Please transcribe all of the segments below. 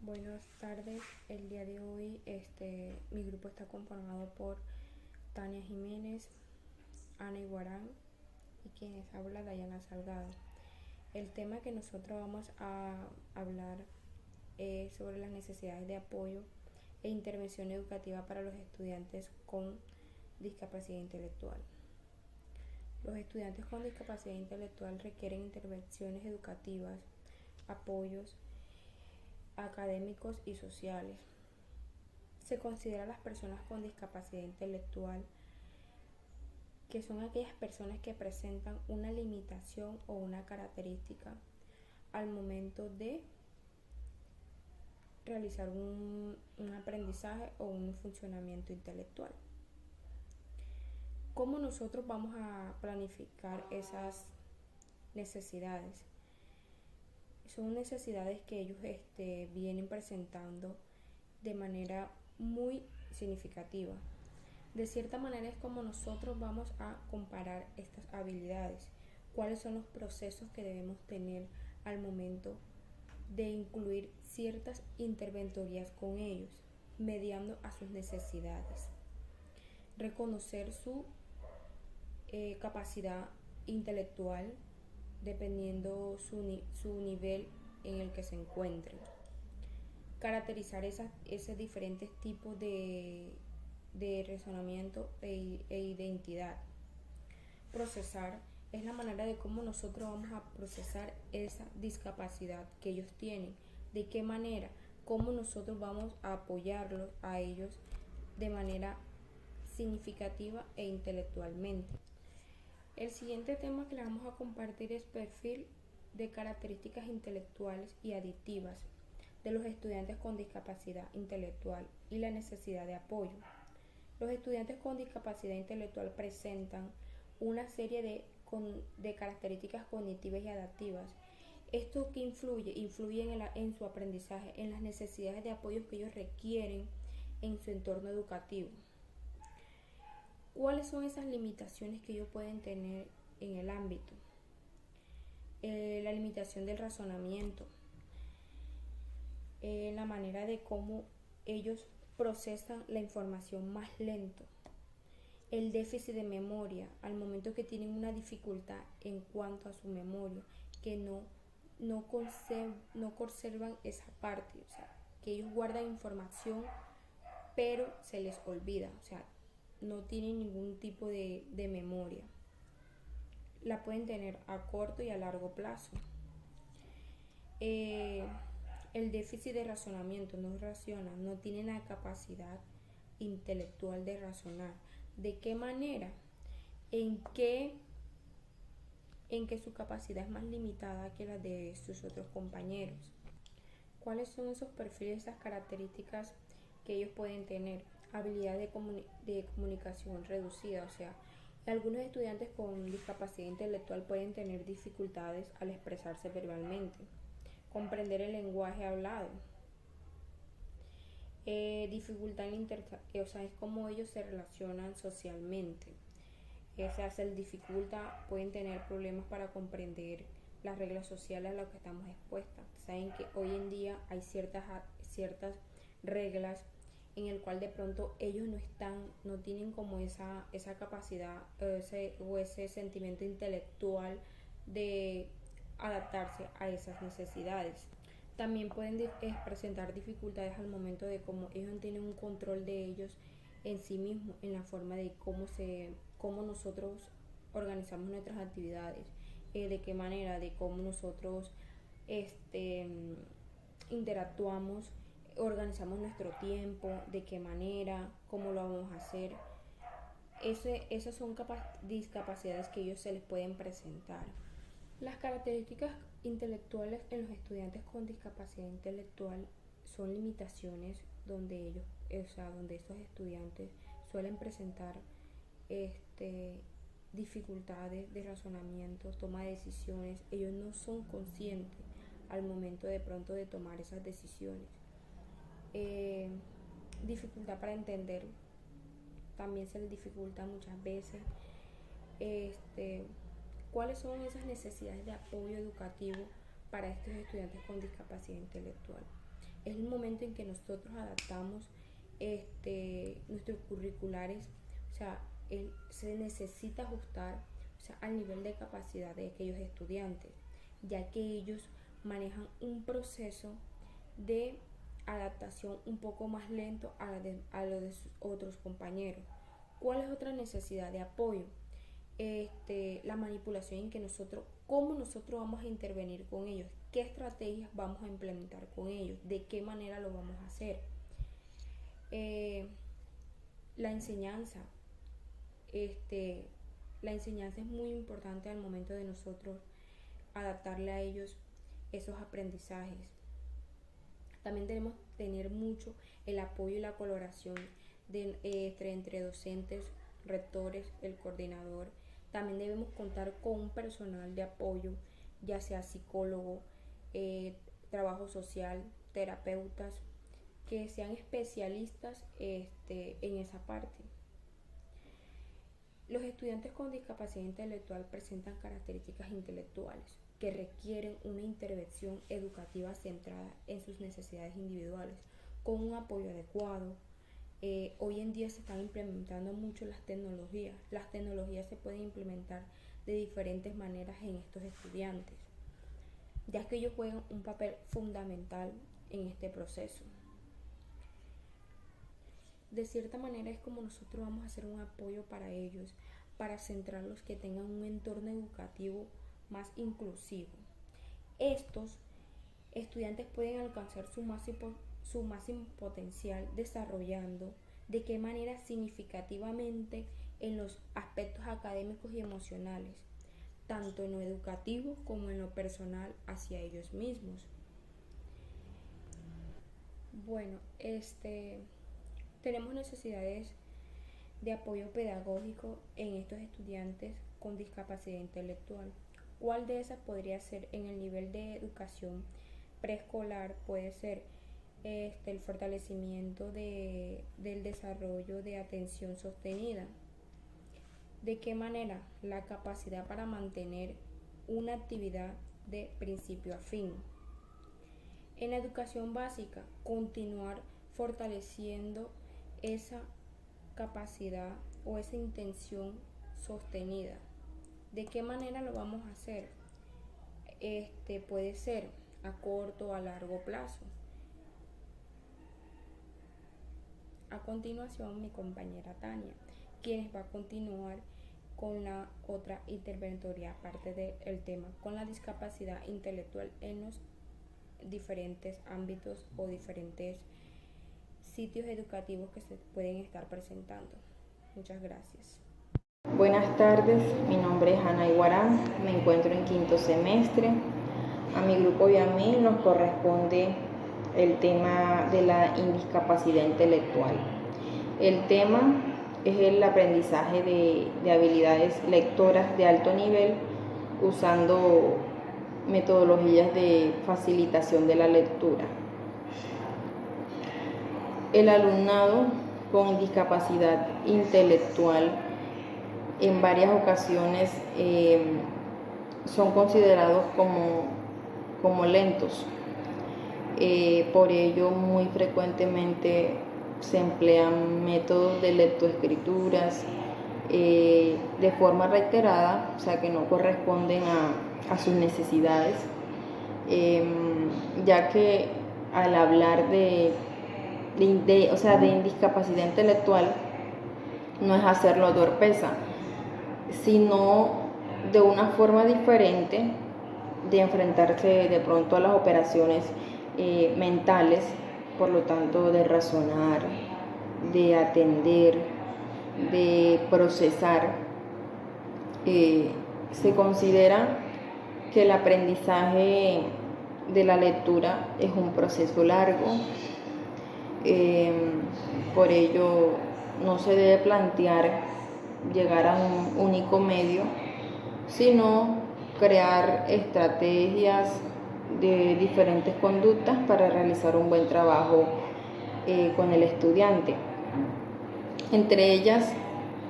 Buenas tardes, el día de hoy mi grupo está conformado por Tania Jiménez, Ana Iguarán y quienes habla Dayana Salgado. El tema que nosotros vamos a hablar es sobre las necesidades de apoyo e intervención educativa para los estudiantes con discapacidad intelectual. Los estudiantes con discapacidad intelectual requieren intervenciones educativas, apoyos académicos y sociales. Se considera a las personas con discapacidad intelectual que son aquellas personas que presentan una limitación o una característica al momento de realizar un aprendizaje o un funcionamiento intelectual. ¿Cómo nosotros vamos a planificar esas necesidades? Son necesidades que ellos vienen presentando de manera muy significativa. De cierta manera es como nosotros vamos a comparar estas habilidades, cuáles son los procesos que debemos tener al momento de incluir ciertas interventorías con ellos, mediando a sus necesidades. Reconocer su capacidad intelectual dependiendo su nivel en el que se encuentren. Caracterizar esos diferentes tipos de razonamiento e identidad. Procesar es la manera de cómo nosotros vamos a procesar esa discapacidad que ellos tienen, de qué manera, cómo nosotros vamos a apoyarlos a ellos de manera significativa e intelectualmente. El siguiente tema que le vamos a compartir es perfil de características intelectuales y aditivas de los estudiantes con discapacidad intelectual y la necesidad de apoyo. Los estudiantes con discapacidad intelectual presentan una serie de características cognitivas y adaptivas. Esto que influye en su aprendizaje, en las necesidades de apoyo que ellos requieren en su entorno educativo. ¿Cuáles son esas limitaciones que ellos pueden tener en el ámbito? La limitación del razonamiento, la manera de cómo ellos procesan la información más lento, el déficit de memoria, al momento que tienen una dificultad en cuanto a su memoria, que no conservan esa parte, o sea, que ellos guardan información pero se les olvida, o sea, no tienen ningún tipo de memoria. La pueden tener a corto y a largo plazo. El déficit de razonamiento, no razonan, no tienen la capacidad intelectual de razonar. ¿De qué manera? En que su capacidad es más limitada que la de sus otros compañeros. ¿Cuáles son esos perfiles, esas características que ellos pueden tener? Habilidad de comunicación reducida, o sea, algunos estudiantes con discapacidad intelectual pueden tener dificultades al expresarse verbalmente, comprender el lenguaje hablado, dificultad en o sea, es como ellos se relacionan socialmente. Se les dificulta, pueden tener problemas para comprender las reglas sociales a las que estamos expuestas. Saben que hoy en día hay ciertas reglas en el cual de pronto ellos no tienen como esa capacidad o ese sentimiento intelectual de adaptarse a esas necesidades. También pueden presentar dificultades al momento de cómo ellos no tienen un control de ellos en sí mismos, en la forma de cómo nosotros organizamos nuestras actividades, de qué manera, de cómo nosotros interactuamos, organizamos nuestro tiempo, de qué manera, cómo lo vamos a hacer. Esas son discapacidades que ellos se les pueden presentar. Las características intelectuales en los estudiantes con discapacidad intelectual son limitaciones donde donde estos estudiantes suelen presentar dificultades de razonamiento, toma de decisiones. Ellos no son conscientes al momento de pronto de tomar esas decisiones. Dificultad para entender, también se les dificulta muchas veces. ¿Cuáles son esas necesidades de apoyo educativo para estos estudiantes con discapacidad intelectual? es el momento en que nosotros adaptamos nuestros curriculares, o sea, se necesita ajustar, o sea, al nivel de capacidad de aquellos estudiantes, ya que ellos manejan un proceso de adaptación un poco más lento a lo de sus otros compañeros. ¿Cuál es otra necesidad de apoyo? La manipulación en que cómo nosotros vamos a intervenir con ellos, qué estrategias vamos a implementar con ellos, de qué manera lo vamos a hacer. La enseñanza, la enseñanza es muy importante al momento de nosotros adaptarle a ellos esos aprendizajes. También debemos tener mucho el apoyo y la colaboración entre docentes, rectores, el coordinador. También debemos contar con un personal de apoyo, ya sea psicólogo, trabajo social, terapeutas, que sean especialistas en esa parte. Los estudiantes con discapacidad intelectual presentan características intelectuales que requieren una intervención educativa centrada en sus necesidades individuales, con un apoyo adecuado. Hoy en día se están implementando mucho las tecnologías. Las tecnologías se pueden implementar de diferentes maneras en estos estudiantes, ya que ellos juegan un papel fundamental en este proceso. De cierta manera es como nosotros vamos a hacer un apoyo para ellos, para centrarlos, que tengan un entorno educativo más inclusivo. Estos estudiantes pueden alcanzar su máximo potencial desarrollando de qué manera significativamente en los aspectos académicos y emocionales, tanto en lo educativo como en lo personal hacia ellos mismos. Bueno, tenemos necesidades de apoyo pedagógico en estos estudiantes con discapacidad intelectual. ¿Cuál de esas podría ser? En el nivel de educación preescolar puede ser el fortalecimiento del desarrollo de atención sostenida. ¿De qué manera? La capacidad para mantener una actividad de principio a fin. En la educación básica, continuar fortaleciendo esa capacidad o esa intención sostenida. ¿De qué manera lo vamos a hacer? Puede ser a corto o a largo plazo. A continuación, mi compañera Tania, quien va a continuar con la otra interventoría aparte del tema, con la discapacidad intelectual en los diferentes ámbitos o diferentes sitios educativos que se pueden estar presentando. Muchas gracias. Buenas tardes, mi nombre es Ana Iguarán, me encuentro en quinto semestre. A mi grupo y a mí nos corresponde el tema de la indiscapacidad intelectual. El tema es el aprendizaje de habilidades lectoras de alto nivel usando metodologías de facilitación de la lectura. El alumnado con discapacidad intelectual en varias ocasiones son considerados como lentos. Por ello, muy frecuentemente se emplean métodos de lectoescrituras de forma reiterada, o sea que no corresponden a sus necesidades, ya que al hablar de indiscapacidad intelectual no es hacerlo a torpeza, sino de una forma diferente de enfrentarse de pronto a las operaciones mentales, por lo tanto de razonar, de atender, de procesar. Se considera que el aprendizaje de la lectura es un proceso largo, por ello no se debe plantear llegar a un único medio, sino crear estrategias de diferentes conductas para realizar un buen trabajo con el estudiante. Entre ellas,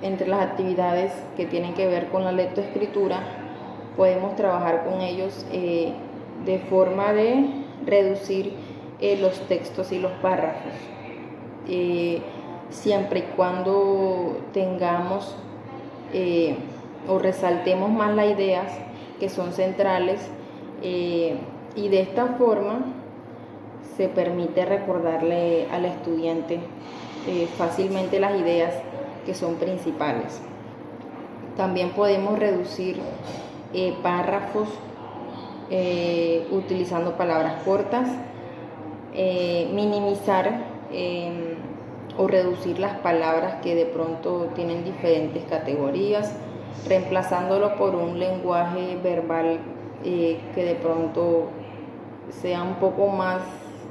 entre las actividades que tienen que ver con la lectoescritura, podemos trabajar con ellos de forma de reducir los textos y los párrafos. Siempre y cuando tengamos o resaltemos más las ideas que son centrales, y de esta forma se permite recordarle al estudiante fácilmente las ideas que son principales. También podemos reducir párrafos utilizando palabras cortas, minimizar o reducir las palabras que de pronto tienen diferentes categorías, reemplazándolo por un lenguaje verbal que de pronto sea un poco más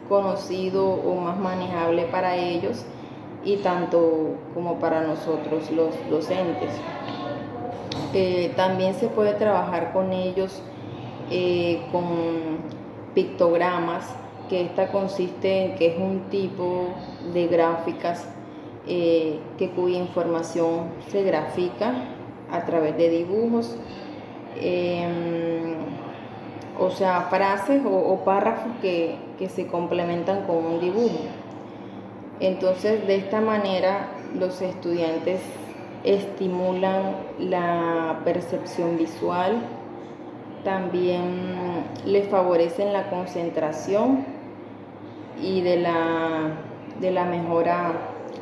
conocido o más manejable para ellos y tanto como para nosotros los docentes. También se puede trabajar con ellos con pictogramas, que esta consiste en que es un tipo de gráficas cuya información se grafica a través de dibujos, o sea, frases o párrafos que se complementan con un dibujo. Entonces, de esta manera, los estudiantes estimulan la percepción visual, también les favorecen la concentración y de la mejora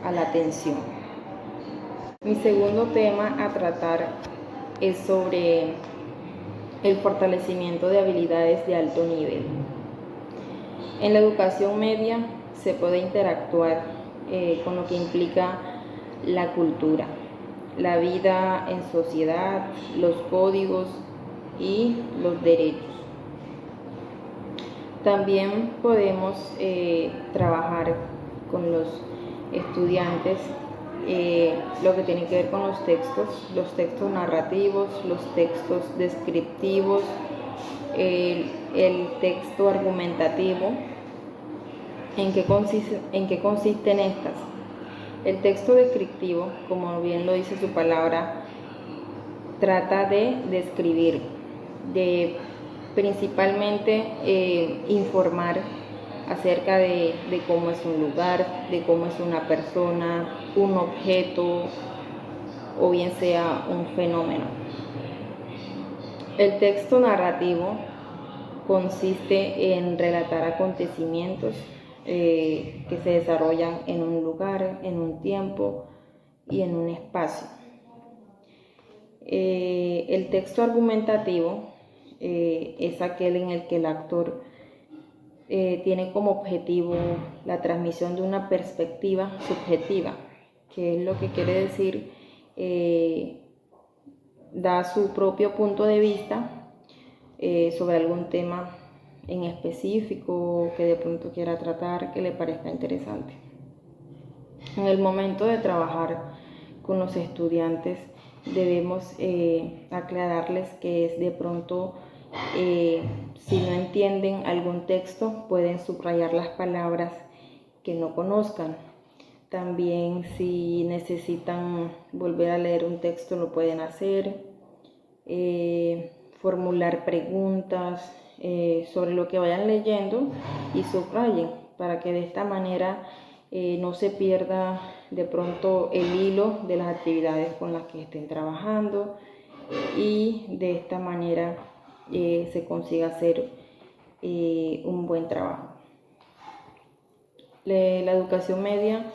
a la atención. Mi segundo tema a tratar es sobre el fortalecimiento de habilidades de alto nivel. En la educación media se puede interactuar con lo que implica la cultura, la vida en sociedad, los códigos y los derechos. También podemos trabajar con los estudiantes lo que tiene que ver con los textos narrativos, los textos descriptivos, el texto argumentativo. ¿En qué consisten estas? El texto descriptivo, como bien lo dice su palabra, trata de describir, de principalmente informar acerca de cómo es un lugar, de cómo es una persona, un objeto o bien sea un fenómeno. El texto narrativo consiste en relatar acontecimientos que se desarrollan en un lugar, en un tiempo y en un espacio. El texto argumentativo es aquel en el que el actor tiene como objetivo la transmisión de una perspectiva subjetiva, que es lo que quiere decir, da su propio punto de vista sobre algún tema en específico que de pronto quiera tratar, que le parezca interesante. En el momento de trabajar con los estudiantes debemos aclararles que es de pronto, si no entienden algún texto, pueden subrayar las palabras que no conozcan. También si necesitan volver a leer un texto lo pueden hacer, formular preguntas sobre lo que vayan leyendo y subrayen para que de esta manera no se pierda de pronto el hilo de las actividades con las que estén trabajando y de esta manera se consiga hacer un buen trabajo. La educación media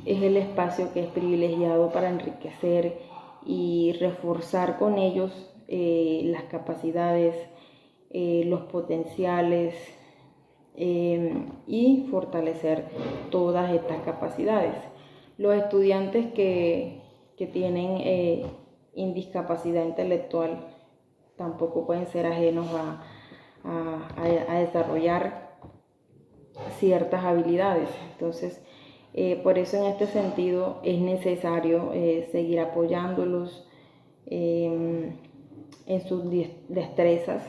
es el espacio que es privilegiado para enriquecer y reforzar con ellos las capacidades, los potenciales y fortalecer todas estas capacidades. Los estudiantes que tienen indiscapacidad intelectual tampoco pueden ser ajenos a desarrollar ciertas habilidades. Entonces, por eso en este sentido es necesario seguir apoyándolos en sus destrezas,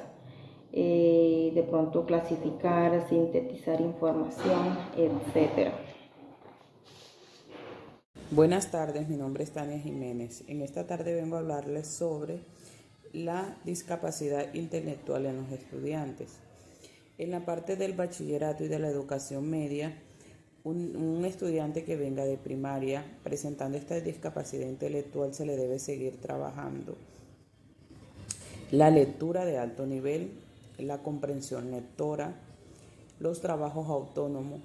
de pronto clasificar, sintetizar información, etc. Buenas tardes, mi nombre es Tania Jiménez. En esta tarde vengo a hablarles sobre la discapacidad intelectual en los estudiantes. En la parte del bachillerato y de la educación media, un estudiante que venga de primaria presentando esta discapacidad intelectual se le debe seguir trabajando la lectura de alto nivel, la comprensión lectora, los trabajos autónomos,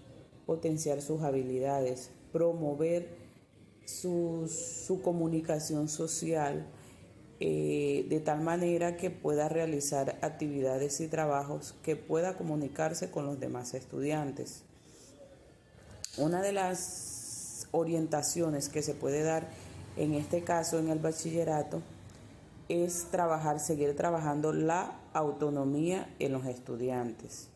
potenciar sus habilidades, promover su comunicación social de tal manera que pueda realizar actividades y trabajos que pueda comunicarse con los demás estudiantes. Una de las orientaciones que se puede dar en este caso en el bachillerato es seguir trabajando la autonomía en los estudiantes,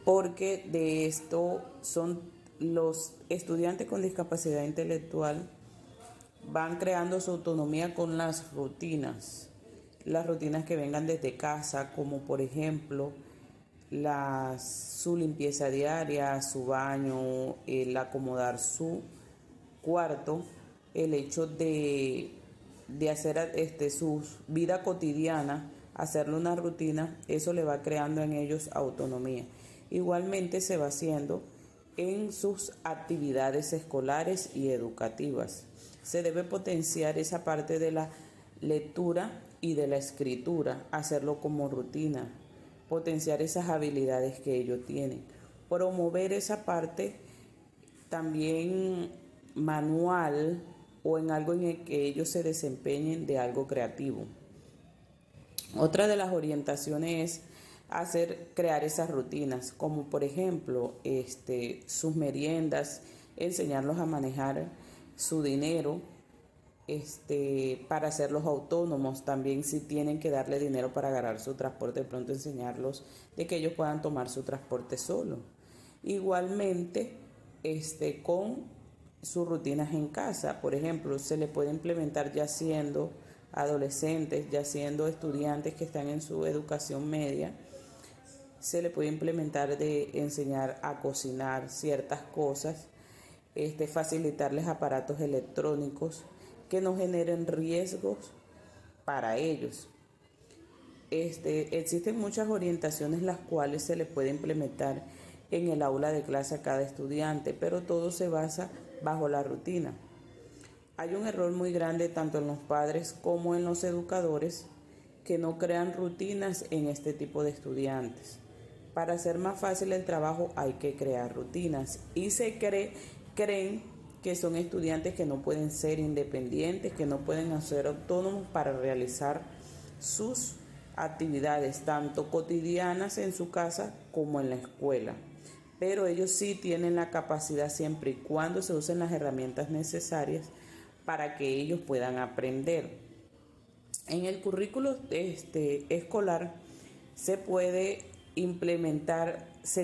porque de esto son los estudiantes con discapacidad intelectual van creando su autonomía con las rutinas que vengan desde casa, como por ejemplo su limpieza diaria, su baño, el acomodar su cuarto, el hecho de hacer su vida cotidiana, hacerle una rutina, eso le va creando en ellos autonomía. Igualmente se va haciendo en sus actividades escolares y educativas. Se debe potenciar esa parte de la lectura y de la escritura, hacerlo como rutina, potenciar esas habilidades que ellos tienen, promover esa parte también manual o en algo en el que ellos se desempeñen de algo creativo. Otra de las orientaciones es crear esas rutinas, como por ejemplo sus meriendas, enseñarlos a manejar su dinero, para hacerlos autónomos. También si tienen que darle dinero para agarrar su transporte, de pronto enseñarlos de que ellos puedan tomar su transporte solo. Igualmente con sus rutinas en casa, por ejemplo, se le puede implementar ya siendo adolescentes, ya siendo estudiantes que están en su educación media, se le puede implementar de enseñar a cocinar ciertas cosas, facilitarles aparatos electrónicos que no generen riesgos para ellos. Existen muchas orientaciones las cuales se le puede implementar en el aula de clase a cada estudiante, pero todo se basa bajo la rutina. Hay un error muy grande tanto en los padres como en los educadores que no crean rutinas en este tipo de estudiantes. Para hacer más fácil el trabajo hay que crear rutinas y creen que son estudiantes que no pueden ser independientes, que no pueden ser autónomos para realizar sus actividades, tanto cotidianas en su casa como en la escuela. Pero ellos sí tienen la capacidad siempre y cuando se usen las herramientas necesarias para que ellos puedan aprender. En el currículo escolar se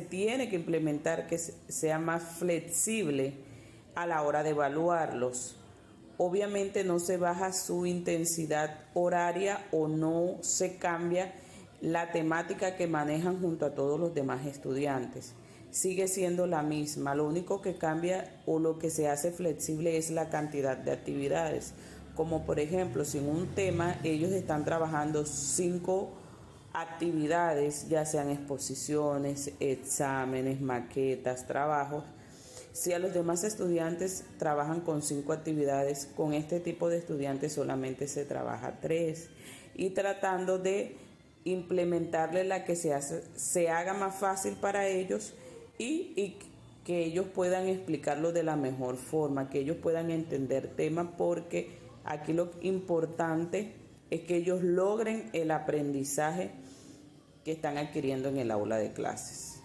tiene que implementar que sea más flexible a la hora de evaluarlos. Obviamente no se baja su intensidad horaria o no se cambia la temática que manejan junto a todos los demás estudiantes. Sigue siendo la misma, lo único que cambia o lo que se hace flexible es la cantidad de actividades. Como por ejemplo, si en un tema ellos están trabajando 5 actividades, ya sean exposiciones, exámenes, maquetas, trabajos. Si a los demás estudiantes trabajan con 5 actividades, con este tipo de estudiantes solamente se trabaja 3, y tratando de implementarle la que se haga más fácil para ellos y que ellos puedan explicarlo de la mejor forma, que ellos puedan entender temas, porque aquí lo importante es que ellos logren el aprendizaje que están adquiriendo en el aula de clases.